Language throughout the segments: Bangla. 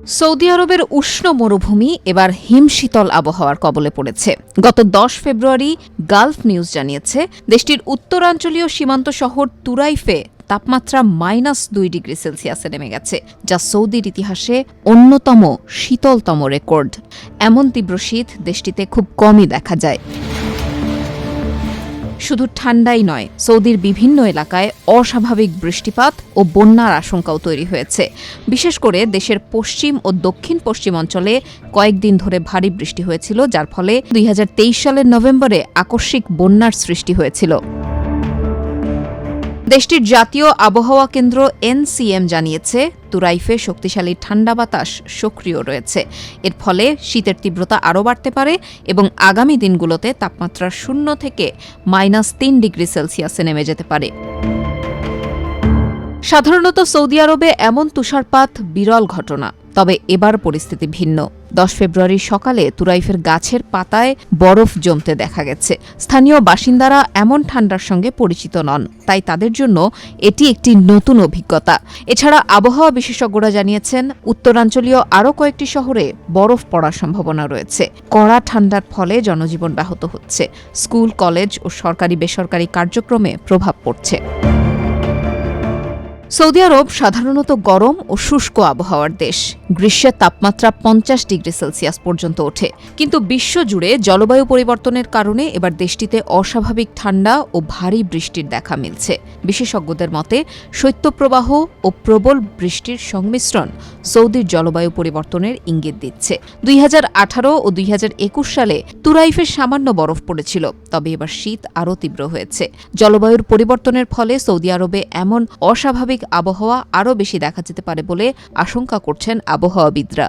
সৌদি আরবের উষ্ণ মরুভূমি এবার হিমশীতল আবহাওয়ার কবলে পড়েছে। গত 10 ফেব্রুয়ারি গালফ নিউজ জানিয়েছে, দেশটির উত্তরাঞ্চলীয় সীমান্ত শহর তুরাইফে তাপমাত্রা -2 ডিগ্রি সেলসিয়াসে নেমে গেছে, যা সৌদির ইতিহাসে অন্যতম শীতলতম রেকর্ড। এমন তীব্র শীত দেশটিতে খুব কমই দেখা যায়। শুধু ঠান্ডাই নয়, সৌদির বিভিন্ন এলাকায় অস্বাভাবিক বৃষ্টিপাত ও বন্যার আশঙ্কাও তৈরি হয়েছে। বিশেষ করে দেশের পশ্চিম ও দক্ষিণ পশ্চিম অঞ্চলে কয়েকদিন ধরে ভারী বৃষ্টি হয়েছিল, যার ফলে 2023 সালের নভেম্বরে আকস্মিক বন্যার সৃষ্টি হয়েছিল। দেশটির জাতীয় আবহাওয়া কেন্দ্র এনসিএম জানিয়েছে, তুরাইফে শক্তিশালী ঠান্ডা বাতাস সক্রিয় রয়েছে। এর ফলে শীতের তীব্রতা আরও বাড়তে পারে এবং আগামী দিনগুলোতে তাপমাত্রা 0 থেকে -3 ডিগ্রি সেলসিয়াসে নেমে যেতে পারে। সাধারণত সৌদি আরবে এমন তুষারপাত বিরল ঘটনা, তবে এবার পরিস্থিতি ভিন্ন। 10 ফেব্রুয়ারি সকালে তুরাইফের গাছের পাতায় বরফ জমতে দেখা গেছে। স্থানীয় বাসিন্দারা এমন ঠান্ডার সঙ্গে পরিচিত নন, তাই তাদের জন্য এটি একটি নতুন অভিজ্ঞতা। এছাড়া আবহাওয়া বিশেষজ্ঞরা জানিয়েছেন, উত্তরাঞ্চলীয় আরও কয়েকটি শহরে বরফ পড়ার সম্ভাবনা রয়েছে। কড়া ঠান্ডার ফলে জনজীবন ব্যাহত হচ্ছে। স্কুল, কলেজ ও সরকারি বেসরকারি কার্যক্রমে প্রভাব পড়ছে। সৌদি আরব সাধারণত গরম ও শুষ্ক আবহাওয়ার দেশ। গ্রীষ্মের তাপমাত্রা 50 ডিগ্রি সেলসিয়াস পর্যন্ত ওঠে। কিন্তু বিশ্বজুড়ে জলবায়ু পরিবর্তনের কারণে এবার দেশটিতে অস্বাভাবিক ঠান্ডা ও ভারী বৃষ্টির দেখা মিলছে। বিশেষজ্ঞদের মতে, শৈত্যপ্রবাহ ও প্রবল বৃষ্টির সংমিশ্রণ সৌদির জলবায়ু পরিবর্তনের ইঙ্গিত দিচ্ছে। 2018 ও 2021 সালে তুরাইফে সামান্য বরফ পড়েছিল, তবে এবার শীত আরও তীব্র হয়েছে। জলবায়ুর পরিবর্তনের ফলে সৌদি আরবে এমন অস্বাভাবিক আবহাওয়া আরও বেশি দেখা যেতে পারে বলে আশঙ্কা করছেন আবহাওয়াবিদরা।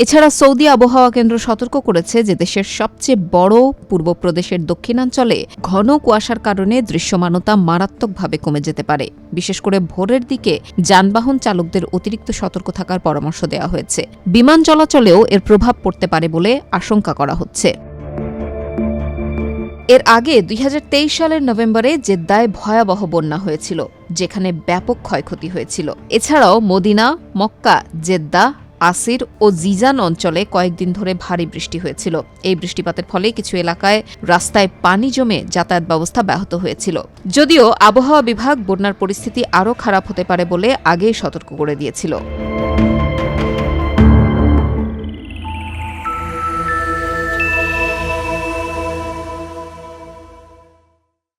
এছাড়া সৌদি আবহাওয়া কেন্দ্র সতর্ক করেছে যে দেশের সবচেয়ে বড় পূর্ব প্রদেশের দক্ষিণাঞ্চলে ঘন কুয়াশার কারণে দৃশ্যমানতা মারাত্মকভাবে কমে যেতে পারে। বিশেষ করে ভোরের দিকে যানবাহন চালকদের অতিরিক্ত সতর্ক থাকার পরামর্শ দেওয়া হয়েছে। বিমান চলাচলেও এর প্রভাব পড়তে পারে বলে আশঙ্কা করা হচ্ছে। এর আগে 2023 সালের নভেম্বরে জেদ্দায় ভয়াবহ বন্যা হয়েছিল, যেখানে ব্যাপক ক্ষয়ক্ষতি হয়েছিল। এছাড়াও মদিনা, মক্কা, জেদ্দা, আসির ও জিজান অঞ্চলে কয়েকদিন ধরে ভারী বৃষ্টি হয়েছিল। এই বৃষ্টিপাতের ফলে কিছু এলাকায় রাস্তায় পানি জমে যাতায়াত ব্যবস্থা ব্যাহত হয়েছিল। যদিও আবহাওয়া বিভাগ বন্যার পরিস্থিতি আরও খারাপ হতে পারে বলে আগেই সতর্ক করে দিয়েছিল।